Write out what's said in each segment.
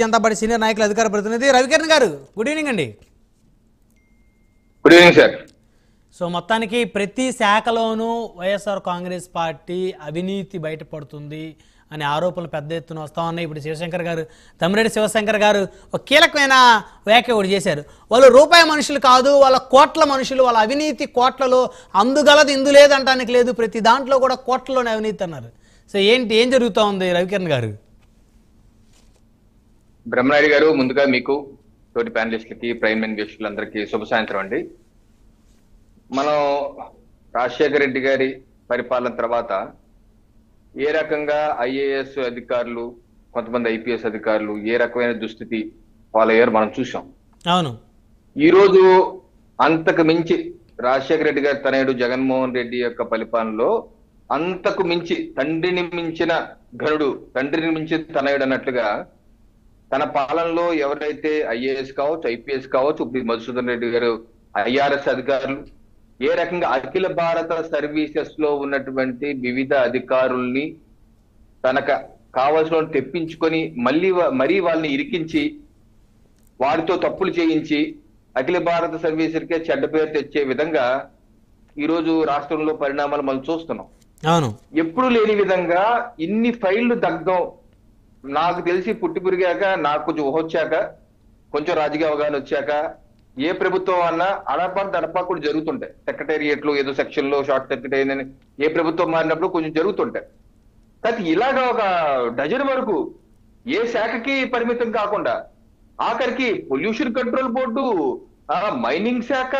Janata party senior నాయకులు అధికార ప్రతినిధి రవికిరణ్ గారు గుడ్ ఈవినింగ్ అండి. Good evening sir. సో మొత్తానికి ప్రతి శాఖలోనూ వైఎస్ఆర్ కాంగ్రెస్ పార్టీ అవినీతి బయటపడుతుంది అనే ఆరోపణలు పెద్ద ఎత్తున వస్తూ ఉన్నాయి. ఇప్పుడు శివశంకర్ గారు, తమ్మిరెడ్డి శివశంకర్ గారు ఒక కీలకమైన వ్యాఖ్య ఒకటి చేశారు. వాళ్ళు రూపాయి మనుషులు కాదు, వాళ్ళ కోట్ల మనుషులు, వాళ్ళ అవినీతి కోట్లలో అందుగలది ఇందు లేదంటానికి లేదు, ప్రతి దాంట్లో కూడా కోట్లలోనే అవినీతి అన్నారు. సో ఏం జరుగుతూ ఉంది రవికిరణ్ గారు? బ్రహ్మనాయుడు గారు, ముందుగా మీకు తోటి ప్యానలిస్టులకి ప్రైమ్ ఇన్వెస్టర్లందరికీ శుభ సాయంత్రం అండి. మనం రాజశేఖర రెడ్డి గారి పరిపాలన తర్వాత ఏ రకంగా ఐఏఎస్ అధికారులు, కొంతమంది ఐపీఎస్ అధికారులు ఏ రకమైన దుస్థితి వాళ్ళయ్యారు మనం చూసాం. అవును, ఈ రోజు అంతకు మించి రాజశేఖర రెడ్డి గారి తనయుడు జగన్మోహన్ రెడ్డి యొక్క పరిపాలనలో అంతకు మించి తండ్రిని మించిన ఘనుడు, తండ్రిని మించిన తనయుడు అన్నట్లుగా తన పాలనలో ఎవరైతే ఐఏఎస్ కావచ్చు, ఐపీఎస్ కావచ్చు, ఇప్పుడు మధుసూదన్ రెడ్డి గారు ఐఆర్ఎస్ అధికారులు ఏ రకంగా అఖిల భారత సర్వీసెస్ లో ఉన్నటువంటి వివిధ అధికారుల్ని తనకు కావలసిన తెప్పించుకొని మరీ వాళ్ళని ఇరికించి వారితో తప్పులు చేయించి అఖిల భారత సర్వీసులకే చెడ్డ పేరు తెచ్చే విధంగా ఈరోజు రాష్ట్రంలో పరిణామాలు మనం చూస్తున్నాం. అవును, ఎప్పుడు లేని విధంగా ఇన్ని ఫైళ్లు దగ్ధం. నాకు తెలిసి పుట్టి పెరిగాక, నాకు కొంచెం ఊహొచ్చాక, కొంచెం రాజకీయ అవగాహన వచ్చాక ఏ ప్రభుత్వం అన్నా అడపాకుడు జరుగుతుంటాయి. సెక్రటేరియట్ లో ఏదో సెక్షన్ లో షార్ట్ సర్క్యూట్ అయిందని ఏ ప్రభుత్వం మారినప్పుడు కొంచెం జరుగుతుంటాయి. కానీ ఇలాగా ఒక డజన్ వరకు ఏ శాఖకి పరిమితం కాకుండా ఆఖరికి పొల్యూషన్ కంట్రోల్ బోర్డు, మైనింగ్ శాఖ,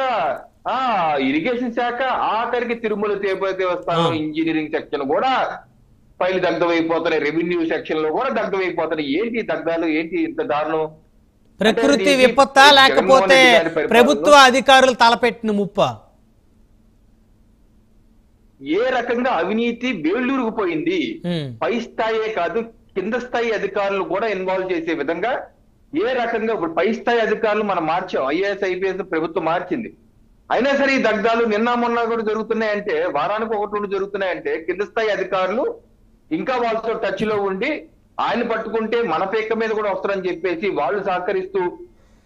ఇరిగేషన్ శాఖ, ఆఖరికి తిరుమల తిరుపతి దేవస్థానం ఇంజనీరింగ్ సెక్షన్ కూడా ఫైల్ దగ్ధమైపోతున్నాయి. రెవెన్యూ సెక్షన్ లో కూడా దగ్ధమైపోతున్నాయి. ఏంటి దగ్ధాలు, ఏంటి ఇంత దారుణం? ప్రకృతి విపత్తా లేకపోతే ప్రభుత్వ అధికారులు తలపెట్టిన ముప్ప? ఏ రకంగా అవినీతి వేళ్ళూరుకుపోయింది. పై స్థాయే కాదు, కింద స్థాయి అధికారులు కూడా ఇన్వాల్వ్ చేసే విధంగా ఏ రకంగా ఇప్పుడు పై స్థాయి అధికారులు మనం మార్చాం. ఐఏఎస్ ఐపీఎస్ ప్రభుత్వం మార్చింది. అయినా సరే ఈ దగ్ధాలు నిన్న మొన్న కూడా జరుగుతున్నాయంటే, వారానికి ఒకటి రెండు జరుగుతున్నాయంటే కింద స్థాయి అధికారులు ఇంకా వాళ్ళతో టచ్ లో ఉండి ఆయన పట్టుకుంటే మన పేక మీద కూడా వస్తారని చెప్పేసి వాళ్ళు సహకరిస్తూ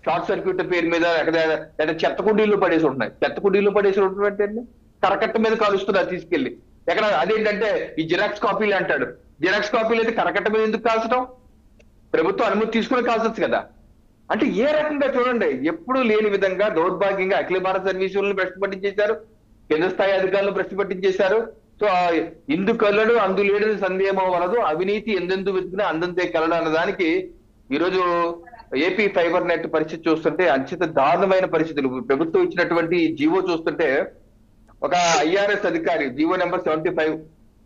షార్ట్ సర్క్యూట్ పేరు మీద లేదా చెత్త కుండీలు పడేసి ఉంటున్నాయి. చెత్త కుండీలు పడేసి ఉంటున్నట్టు కరకట్ట మీద కాలుస్తున్నారు తీసుకెళ్లి. ఎక్కడ అదేంటంటే ఈ జిరాక్స్ కాపీలు అంటాడు. జిరాక్స్ కాపీలు అయితే కరకట్ట మీద ఎందుకు కాల్చడం? ప్రభుత్వం అనుమతి తీసుకుని కాల్చొచ్చు కదా. అంటే ఏ రకంగా చూడండి, ఎప్పుడు లేని విధంగా దౌర్భాగ్యంగా అఖిల భారత సర్వీసులను భ్రష్టు పట్టించేశారు, కేంద్ర స్థాయి అధికారులను భ్రష్టు పట్టించేశారు. సో ఇందు కలడు అందు లేడని సందేహం వలదు, అవినీతి ఎందెందు వెతికినా అందంతే కలడు అన్న దానికి ఈరోజు ఏపీ ఫైబర్ నెట్ పరిస్థితి చూస్తుంటే అత్యంత దారుణమైన పరిస్థితులు. ప్రభుత్వం ఇచ్చినటువంటి జీవో చూస్తుంటే ఒక ఐఆర్ఎస్ అధికారి జీవో నెంబర్ 75,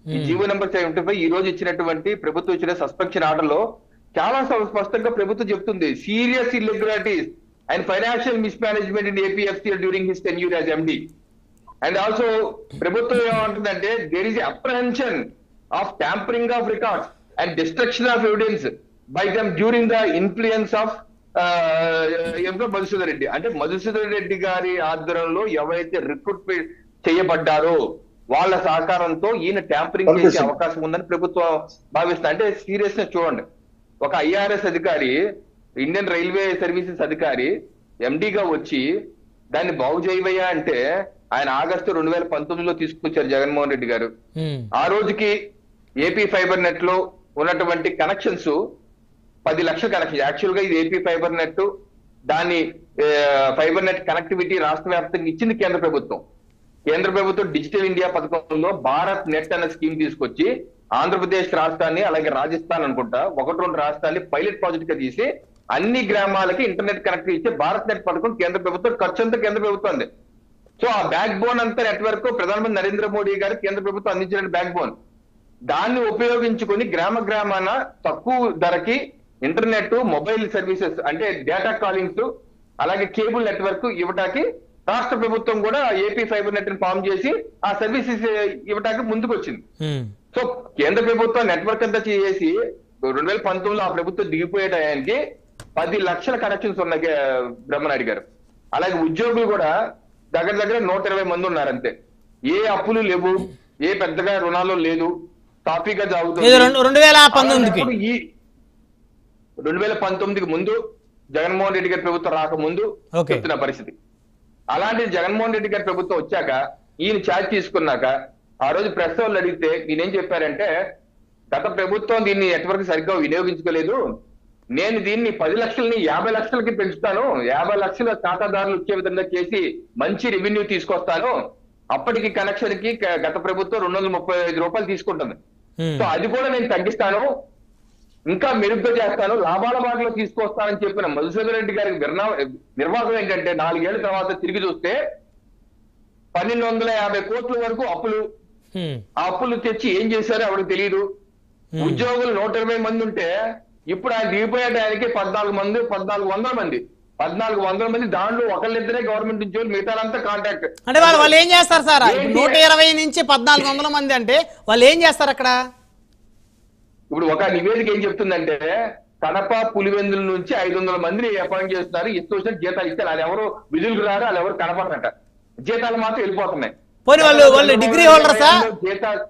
ఈ జీవో నెంబర్ 75 ఈ రోజు ఇచ్చినటువంటి ప్రభుత్వం ఇచ్చిన సస్పెన్షన్ ఆర్డర్ లో చాలా స్పష్టంగా ప్రభుత్వం చెప్తుంది, serious irregularities and financial mismanagement in APFC during his tenure as MD. And also ప్రభుత్వం ఏమంటుందంటే there is apprehension of tampering of records and destruction of evidence by them during the influence of Madhusudan Reddy. అంటే మధుసూదన్ రెడ్డి గారి ఆధ్వర్యంలో ఎవరైతే recruit చేయబడ్డారో వాళ్ళ సహకారంతో ఈయన tampering చేసే అవకాశం ఉందని ప్రభుత్వం భావిస్తుంది. అంటే సీరియస్నెస్ చూడండి. ఒక ఐఆర్ఎస్ అధికారి, ఇండియన్ రైల్వే సర్వీసెస్ అధికారి ఎండిగా వచ్చి దాన్ని బాగు చేయవయ్యా అంటే ఆయన ఆగస్టు 2019లో తీసుకొచ్చారు జగన్మోహన్ రెడ్డి గారు. ఆ రోజుకి ఏపీ ఫైబర్ నెట్ లో ఉన్నటువంటి కనెక్షన్స్ 10 లక్షల కనెక్షన్. యాక్చువల్ గా ఇది ఏపీ ఫైబర్ నెట్, దాని ఫైబర్ నెట్ కనెక్టివిటీ రాష్ట్ర వ్యాప్తంగా ఇచ్చింది కేంద్ర ప్రభుత్వం. కేంద్ర ప్రభుత్వం డిజిటల్ ఇండియా పథకంలో భారత్ నెట్ అనే స్కీమ్ తీసుకొచ్చి ఆంధ్రప్రదేశ్ రాష్ట్రాన్ని, అలాగే రాజస్థాన్ అనుకుంటా 1-2 రాష్ట్రాన్ని పైలట్ ప్రాజెక్ట్ గా తీసి అన్ని గ్రామాలకి ఇంటర్నెట్ కనెక్ట్ ఇచ్చే భారత్ నెట్ పథకం కేంద్ర ప్రభుత్వం, ఖర్చు అంతా కేంద్ర ప్రభుత్వం. సో ఆ బ్యాక్ బోన్ అంతా నెట్వర్క్ ప్రధానమంత్రి నరేంద్ర మోడీ గారు కేంద్ర ప్రభుత్వం అందించిన బ్యాక్ బోన్, దాన్ని ఉపయోగించుకొని గ్రామాన తక్కువ ధరకి ఇంటర్నెట్, మొబైల్ సర్వీసెస్ అంటే డేటా కాలింగ్స్, అలాగే కేబుల్ నెట్వర్క్ ఇవ్వటానికి రాష్ట్ర ప్రభుత్వం కూడా ఏపీ ఫైబర్ నెట్ ని ఫామ్ చేసి ఆ సర్వీసెస్ ఇవ్వటానికి ముందుకు వచ్చింది. సో కేంద్ర ప్రభుత్వం నెట్వర్క్ అంతా చేసి 2019లో ఆ ప్రభుత్వం దిగిపోయే టయానికి 10 లక్షల కనెక్షన్స్ ఉన్నాయి బ్రహ్మనాయుడు గారు. అలాగే ఉద్యోగులు కూడా దగ్గర 120 మంది ఉన్నారు అంతే. ఏ అప్పులు లేవు, ఏ పెద్దగా రుణాలు లేదు, సాఫీగా సాగుతుంది. 2019కి 2019కి ముందు జగన్మోహన్ రెడ్డి గారి ప్రభుత్వం రాకముందు Okay. చెప్తున్న పరిస్థితి. అలాంటి జగన్మోహన్ రెడ్డి గారి ప్రభుత్వం వచ్చాక ఈయన ఛార్జ్ తీసుకున్నాక ఆ రోజు ప్రెస్ వాళ్ళు అడిగితే ఈయన ఏం చెప్పారంటే, గత ప్రభుత్వం దీన్ని నెట్వర్క్ సరిగ్గా వినియోగించుకోలేదు, నేను దీన్ని 10 లక్షలని 50 లక్షలకి పెంచుతాను, 50 లక్షల ఖాతాదారులు వచ్చే విధంగా చేసి మంచి రెవెన్యూ తీసుకొస్తాను, అప్పటికి కనెక్షన్ కి గత ప్రభుత్వం 235 రూపాయలు తీసుకుంటుంది, సో అది కూడా నేను తగ్గిస్తాను, ఇంకా మెరుగ్గా చేస్తాను, లాభాల బాటలో తీసుకొస్తానని చెప్పిన మధుసూదన్ రెడ్డి గారికి నిర్వాహకం ఏంటంటే 4 ఏళ్ల తర్వాత తిరిగి చూస్తే 1250 కోట్ల వరకు అప్పులు, ఆ అప్పులు తెచ్చి ఏం చేశారో ఎవరికి తెలియదు. ఉద్యోగులు 120 మంది ఉంటే ఇప్పుడు ఆయన దిగిపోయే టయానికి 1400 మంది దాంట్లో ఒకళ్ళిద్దరే గవర్నమెంట్ ఉద్యోగులు, మిగతాలంతా కాంట్రాక్ట్. అంటే వాళ్ళు ఏం చేస్తారు సార్? 120 నుంచి 1400 మంది అంటే వాళ్ళు ఏం చేస్తారు అక్కడ? ఇప్పుడు ఒక నివేదిక ఏం చెప్తుందంటే, కడప పులివెందుల నుంచి 500 మందిని అపాయింట్ చేస్తున్నారు, ఇష్టం జీతాలు ఇస్తారు, వాళ్ళు ఎవరు విధులకు రారు, వాళ్ళు ఎవరు కనపడరట, జీతాలు మాత్రం వెళ్ళిపోతున్నాయి. పోనీ వాళ్ళు డిగ్రీ హోల్డర్సా? జీతాలు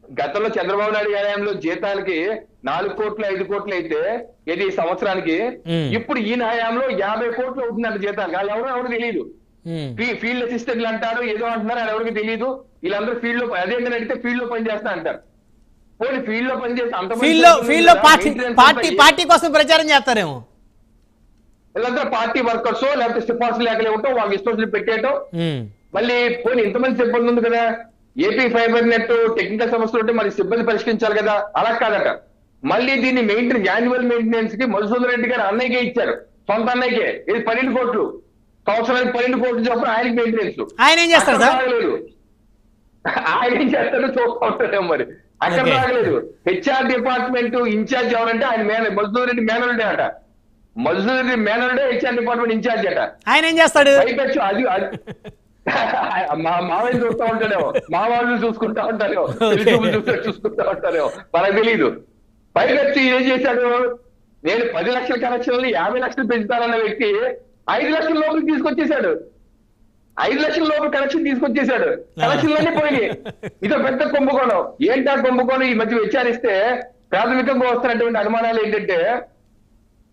గతంలో చంద్రబాబు నాయుడు హయాంలో జీతాలకి 4 కోట్లు 5 కోట్లు అయితే ఇది సంవత్సరానికి, ఇప్పుడు ఈయన హయాంలో 50 కోట్లు అవుతుందంట జీతాలు. వాళ్ళు ఎవరు తెలియదు, ఫీల్డ్ అసిస్టెంట్లు అంటారు, ఏదో అంటున్నారు, అది ఎవరికి తెలియదు. వీళ్ళందరూ ఫీల్డ్ లో అదేంటని అడిగితే ఫీల్డ్ లో పనిచేస్తా అంటారు. పోనీ ఫీల్డ్ లో పనిచేస్తే అంత ఫీల్డ్ లో పార్టీ కోసం ప్రచారం చేస్తారేమో, వీళ్ళందరూ పార్టీ వర్కర్స్ లేకపోతే సిఫార్సు లేఖలు ఇవ్వటం, వాళ్ళకి ఇష్టం పెట్టేయటం. మళ్ళీ పోనీ ఇంతమంది సిబ్బంది ఉంది కదా, ఏపీ ఫైబర్ నెట్ టెక్నికల్ సమస్యలు ఉంటే మరి సిబ్బంది పరిష్కరించాలి కదా, అలా కాదట. మళ్ళీ దీన్ని యాన్యువల్ మెయింటెనెన్స్ కి మధుసూదన్ రెడ్డి గారు అన్నయ్యకే ఇచ్చారు, సొంత అన్నయ్యకే. ఇది 12 కోట్లు, సంవత్సరానికి 12 కోట్లు చెప్పడం ఆయనకి మెయింటెనెన్స్. ఆయన ఏం చేస్తారు సార్? ఆయన ఏం చేస్తాడో చూస్తూ ఉంటాడేమో మరి. అక్కడ రాగలేదు. హెచ్ఆర్ డిపార్ట్మెంట్ ఇన్ఛార్జ్ ఎవరంటే ఆయన మధుసూదన్ రెడ్డి మేనల్డే అట. మధుసూదన్ రెడ్డి మేనల్డే హెచ్ఆర్ డిపార్ట్మెంట్ ఇన్ఛార్జ్ అట. ఆయన ఏం చేస్తాడు? పైపెచ్చు అది మా మామయ్య చూస్తూ ఉంటాడేమో, మా వాళ్ళు చూసుకుంటా ఉంటారేమో, చూసుకుంటా ఉంటారేమో, మనకు తెలీదు. పైపెచ్చు ఏం చేశాడు, నేను 10 లక్షల కనెక్షన్లు 50 లక్షలు పెంచుతానన్న వ్యక్తి 5 లక్షల లోపలికి తీసుకొచ్చేసాడు. 5 లక్షల లోపల కనెక్షన్ తీసుకొచ్చేసాడు, కనెక్షన్లన్నీ పోయినాయి. ఇదో పెద్ద కుంభకోణం. ఏంటా కుంభకోణం? ఈ మధ్య విచారిస్తే ప్రాథమికంగా వస్తున్నటువంటి అనుమానాలు ఏంటంటే,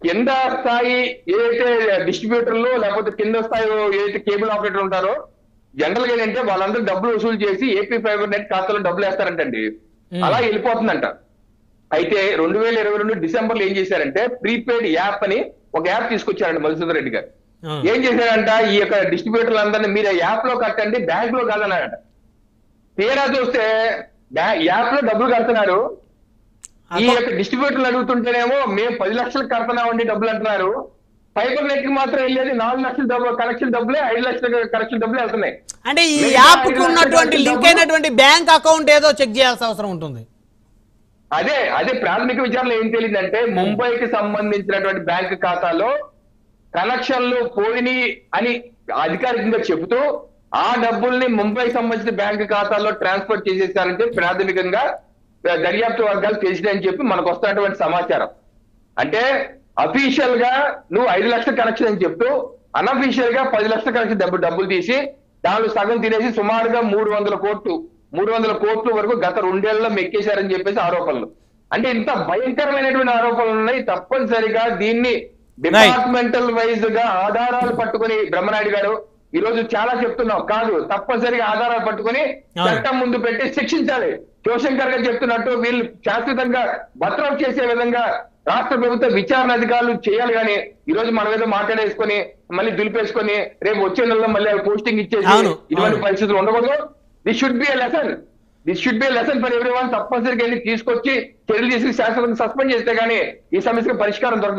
కింద స్థాయి ఏదైతే డిస్ట్రిబ్యూటర్లు లేకపోతే కింద స్థాయి ఏదైతే కేబుల్ ఆపరేటర్ ఉంటారో, జనరల్ గా ఏంటంటే వాళ్ళందరూ డబ్బులు వసూలు చేసి ఏపీ ఫైబర్ నెట్ ఖాతాలో డబ్బులు వేస్తారంటండి, అలా వెళ్ళిపోతుందంట. అయితే 2022 డిసెంబర్ లో ఏం చేశారంటే, ప్రీపెయిడ్ యాప్ అని ఒక యాప్ తీసుకొచ్చారండి మధుసూదన్ రెడ్డి గారు. ఏం చేశారంట, ఈ యొక్క డిస్ట్రిబ్యూటర్లు అందరినీ మీరు యాప్ లో కట్టండి, బ్యాంక్ లో కాదన్నారట. తీరా చూస్తే యాప్ లో డబ్బులు కడుతున్నారు, ఈ యొక్క డిస్ట్రిబ్యూటర్లు అడుగుతుంటేనేమో మేము 10 లక్షలు కడుతున్నామండి డబ్బులు అంటున్నారు. ఫైబర్ నెట్ కి మాత్రం వెళ్ళేది 4 లక్షల డబ్బులు కనెక్షన్ డబ్బులే, 5 లక్షల కనెక్షన్ డబ్బులే వెళ్తున్నాయి. అంటే ఈ యాప్ కు ఉన్నటువంటి లింక్ అయినటువంటి బ్యాంక్ అకౌంట్ ఏదో చెక్ చేయాల్సిన అవసరం ఉంటుంది. అదే ప్రాథమిక విచారణ ఏం తెలియదంటే, ముంబైకి సంబంధించినటువంటి బ్యాంక్ ఖాతాలో కనెక్షన్లు పోయినాయి అని అధికారికంగా చెబుతూ ఆ డబ్బుల్ని ముంబైకి సంబంధించిన బ్యాంక్ ఖాతాల్లో ట్రాన్స్ఫర్ చేసేసారంటే ప్రాథమికంగా దర్యాప్తు వర్గాలు తెలిసినాయని చెప్పి మనకు వస్తున్నటువంటి సమాచారం. అంటే అఫీషియల్ గా నువ్వు 5 లక్షల కనెక్షన్ అని చెప్తూ అన్అఫీషియల్ గా 10 లక్షల కనెక్షన్ డబ్బులు తీసి దానిలో సగం తినేసి సుమారుగా 300 కోట్లు వరకు గత 2 ఏళ్లలో మెక్కేశారని చెప్పేసి ఆరోపణలు. అంటే ఇంత భయంకరమైనటువంటి ఆరోపణలు ఉన్నాయి. తప్పనిసరిగా దీన్ని డిపార్ట్మెంటల్ వైజ్ గా ఆధారాలు పట్టుకుని బ్రహ్మనాయుడు గారు ఈ రోజు చాలా చెప్తున్నావు కాదు, తప్పనిసరిగా ఆధారాలు పట్టుకుని చట్టం ముందు పెట్టి శిక్షించాలి. శివశంకర్ గారు చెప్తున్నట్టు వీళ్ళు శాశ్వతంగా భద్రం చేసే విధంగా రాష్ట్ర ప్రభుత్వ విచారణ అధికారులు చేయాలి. కానీ ఈ రోజు మనం ఏదో మాట్లాడేసుకొని మళ్ళీ దులిపేసుకొని రేపు వచ్చే నెలలో మళ్ళీ పోస్టింగ్ ఇచ్చేసి ఇటువంటి పరిస్థితులు ఉండకూడదు. This should be a lesson for everyone. తప్పనిసరిగా తీసుకొచ్చి చర్యలు చేసి శాశ్వతంగా సస్పెండ్ చేస్తే గానీ ఈ సమస్యకు పరిష్కారం దొరకదు.